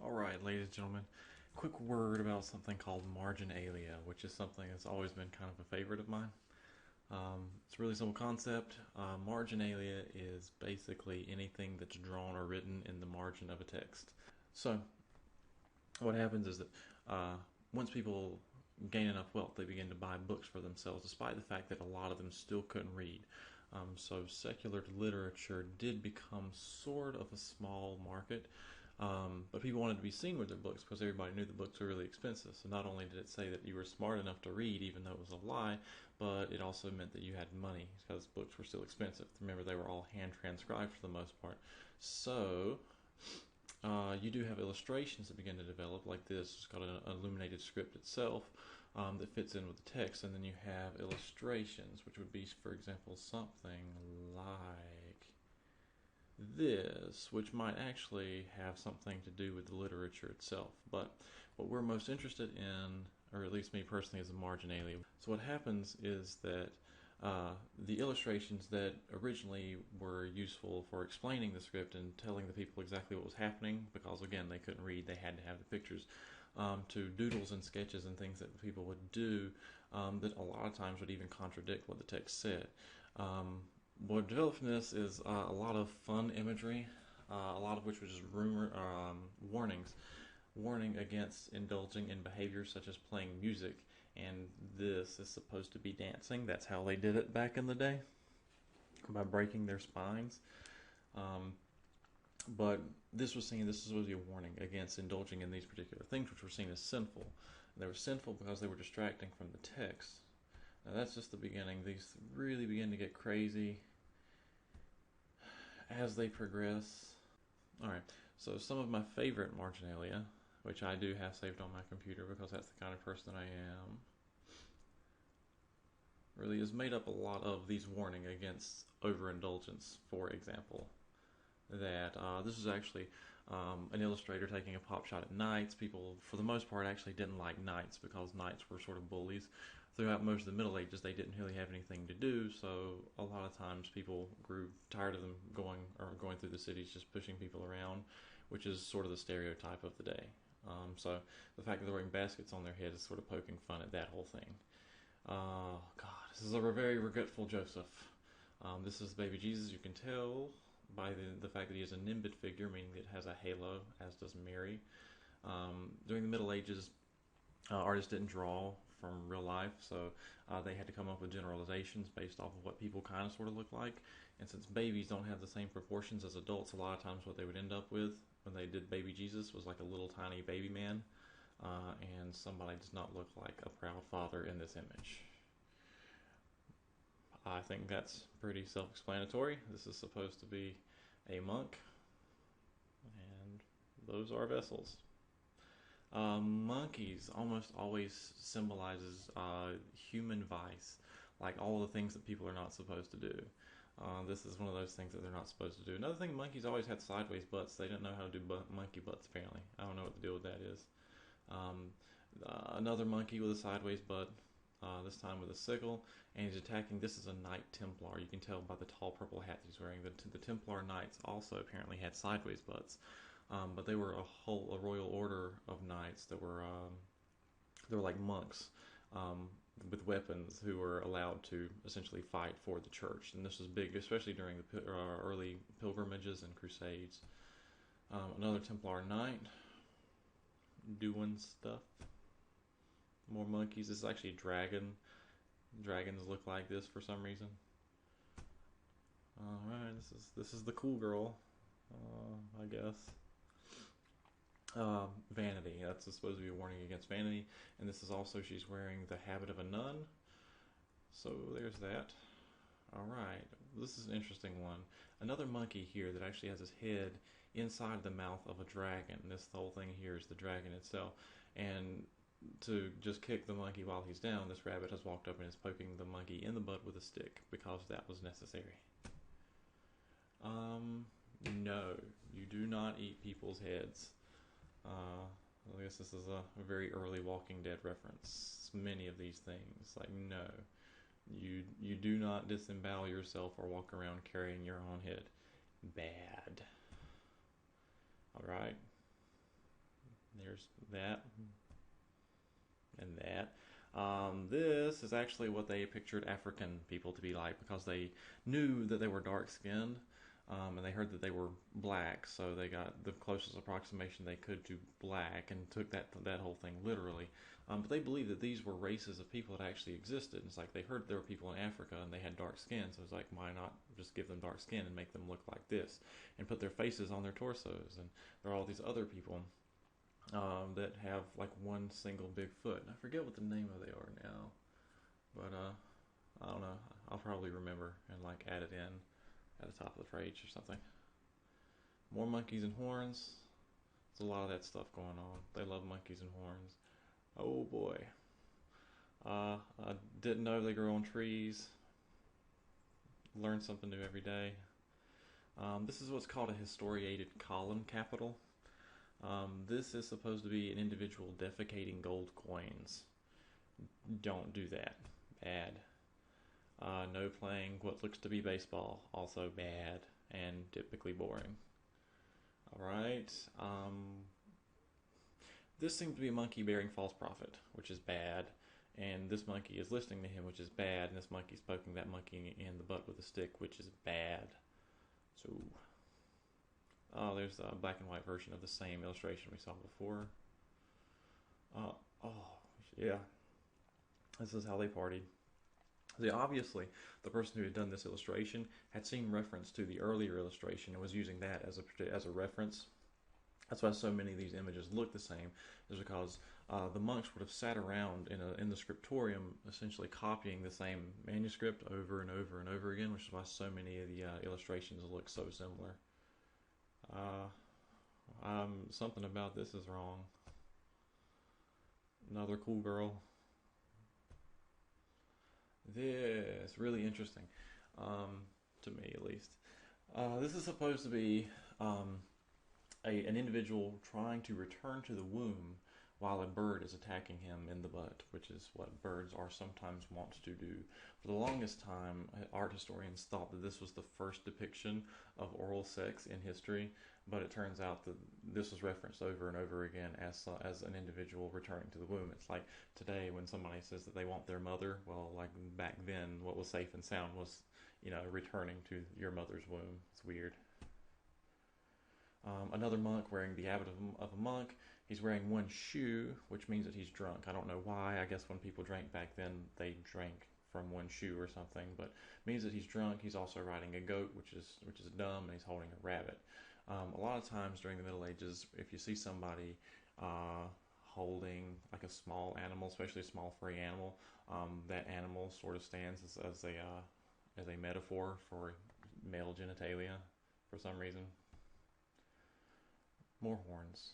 Alright, ladies and gentlemen, quick word about something called Marginalia, which is something that's always been kind of a favorite of mine. It's a really simple concept. Marginalia is basically anything that's drawn or written in the margin of a text. So, what happens is that uh, once people gain enough wealth, they begin to buy books for themselves, despite the fact that a lot of them still couldn't read. So secular literature did become sort of a small market, but people wanted to be seen with their books because everybody knew the books were really expensive. So not only did it say that you were smart enough to read, even though it was a lie, but it also meant that you had money because books were still expensive. Remember, they were all hand transcribed for the most part. So you do have illustrations that begin to develop, like this. It's got an illuminated script itself that fits in with the text, and then you have illustrations, which would be, for example, something like this, which might actually have something to do with the literature itself. But what we're most interested in, or at least me personally, is the marginalia. So what happens is that the illustrations that originally were useful for explaining the script and telling the people exactly what was happening, because again they couldn't read, they had to have the pictures, to doodles and sketches and things that the people would do that a lot of times would even contradict what the text said. What developed from this is a lot of fun imagery, a lot of which was just warnings, warning against indulging in behaviors such as playing music, and this is supposed to be dancing. That's how they did it back in the day, by breaking their spines. Um, but this was supposed to be a warning against indulging in these particular things, which were seen as sinful. They were sinful because they were distracting from the text. Now that's just the beginning. These really begin to get crazy as they progress. Alright, so some of my favorite marginalia, which I do have saved on my computer because that's the kind of person that I am, really is made up a lot of these warning against overindulgence. For example, that this is actually an illustrator taking a pop shot at knights. People, for the most part, actually didn't like knights because knights were sort of bullies. Throughout most of the Middle Ages, they didn't really have anything to do, so a lot of times people grew tired of them going through the cities, just pushing people around, which is sort of the stereotype of the day. So the fact that they're wearing baskets on their head is sort of poking fun at that whole thing. God, this is a very regretful Joseph. This is baby Jesus. You can tell by the fact that he has a nimbid figure, meaning it has a halo, as does Mary. During the Middle Ages, artists didn't draw from real life, so they had to come up with generalizations based off of what people kind of sort of look like. And since babies don't have the same proportions as adults, a lot of times what they would end up with when they did baby Jesus was like a little tiny baby man, and somebody does not look like a proud father in this image. I think that's pretty self-explanatory. This is supposed to be a monk, and those are vessels. Monkeys almost always symbolizes human vice, like all the things that people are not supposed to do. This is one of those things that they're not supposed to do. Another thing, monkeys always had sideways butts. They didn't know how to do monkey butts, apparently. I don't know what the deal with that is. Um, Another monkey with a sideways butt, this time with a sickle, and he's attacking. This is a Knight Templar. You can tell by the tall purple hat he's wearing. The Templar Knights also apparently had sideways butts, but they were a royal order of knights that were they were like monks, with weapons, who were allowed to essentially fight for the church. And this was big, especially during the early pilgrimages and crusades. Another Templar Knight doing stuff. More monkeys. This is actually a dragon. Dragons look like this for some reason. Alright, this is the cool girl, I guess. Vanity. That's supposed to be a warning against vanity. And this is also, she's wearing the habit of a nun. So there's that. Alright, this is an interesting one. Another monkey here that actually has his head inside the mouth of a dragon. This whole thing here is the dragon itself. And to just kick the monkey while he's down, this rabbit has walked up and is poking the monkey in the butt with a stick because that was necessary. No, you do not eat people's heads. I guess this is a very early Walking Dead reference. Many of these things, like no, you do not disembowel yourself or walk around carrying your own head. Bad. All right. there's that and that. This is actually what they pictured African people to be like because they knew that they were dark skinned, and they heard that they were black, so they got the closest approximation they could to black and took that whole thing literally. But they believed that these were races of people that actually existed. It's like they heard there were people in Africa and they had dark skin, so it's like, why not just give them dark skin and make them look like this and put their faces on their torsos? And there are all these other people that have like one single big foot. I forget what the name of they are now, but I don't know. I'll probably remember and like add it in at the top of the page or something. More monkeys and horns. There's a lot of that stuff going on. They love monkeys and horns. Oh boy. I didn't know they grow on trees. Learn something new every day. This is what's called a historiated column capital. This is supposed to be an individual defecating gold coins. Don't do that. Bad. No playing what looks to be baseball. Also bad and typically boring. Alright. This seems to be a monkey bearing false prophet, which is bad. And this monkey is listening to him, which is bad. And this monkey's poking that monkey in the butt with a stick, which is bad. So, oh, there's a black and white version of the same illustration we saw before. Oh, yeah. This is how they partied. See, obviously, the person who had done this illustration had seen reference to the earlier illustration and was using that as a reference. That's why so many of these images look the same, is because the monks would have sat around in the scriptorium, essentially copying the same manuscript over and over and over again, which is why so many of the illustrations look so similar. Something about this is wrong. Another cool girl. This really interesting, to me at least. This is supposed to be an individual trying to return to the womb while a bird is attacking him in the butt, which is what birds are sometimes wont to do. For the longest time, art historians thought that this was the first depiction of oral sex in history, but it turns out that this was referenced over and over again as an individual returning to the womb. It's like today when somebody says that they want their mother, well, like back then, what was safe and sound was, returning to your mother's womb. It's weird. Another monk wearing the habit of a monk. He's wearing one shoe, which means that he's drunk. I don't know why. I guess when people drank back then, they drank from one shoe or something, but it means that he's drunk. He's also riding a goat, which is dumb, and he's holding a rabbit. A lot of times during the Middle Ages, if you see somebody holding like a small animal, especially a small furry animal, that animal sort of stands as a metaphor for male genitalia for some reason. More horns.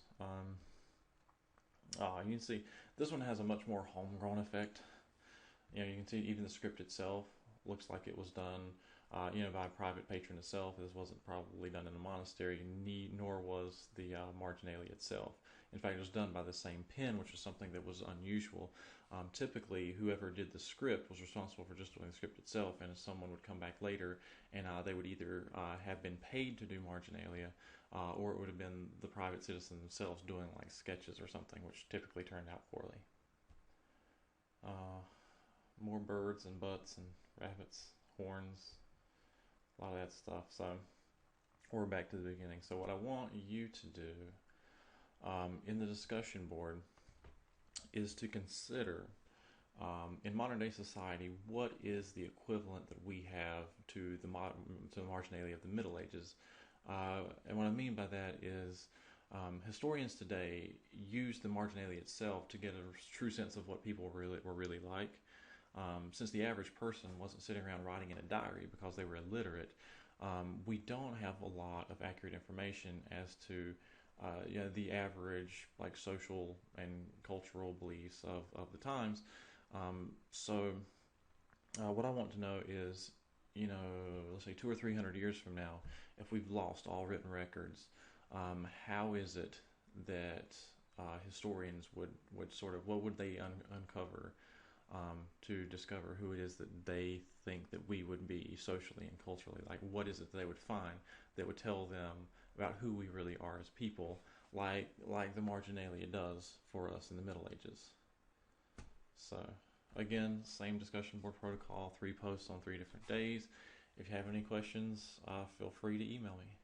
You can see this one has a much more homegrown effect. You can see even the script itself looks like it was done, by a private patron itself. This wasn't probably done in a monastery, nor was the Marginalia itself. In fact, it was done by the same pen, which was something that was unusual. Typically, whoever did the script was responsible for just doing the script itself, and someone would come back later, and they would either have been paid to do Marginalia, or it would have been the private citizens themselves doing like sketches or something, which typically turned out poorly. More birds and butts and rabbits, horns, a lot of that stuff. So we're back to the beginning. So what I want you to do in the discussion board is to consider in modern day society, what is the equivalent that we have to the marginalia of the Middle Ages? And what I mean by that is historians today use the marginalia itself to get a true sense of what people were really like. Since the average person wasn't sitting around writing in a diary because they were illiterate, we don't have a lot of accurate information as to the average like social and cultural beliefs of the times. So what I want to know is, let's say 200 or 300 years from now, if we've lost all written records, how is it that historians would sort of, what would they uncover to discover who it is that they think that we would be socially and culturally? Like, what is it that they would find that would tell them about who we really are as people, like the Marginalia does for us in the Middle Ages. So again, same discussion board protocol, 3 posts on 3 different days. If you have any questions, feel free to email me.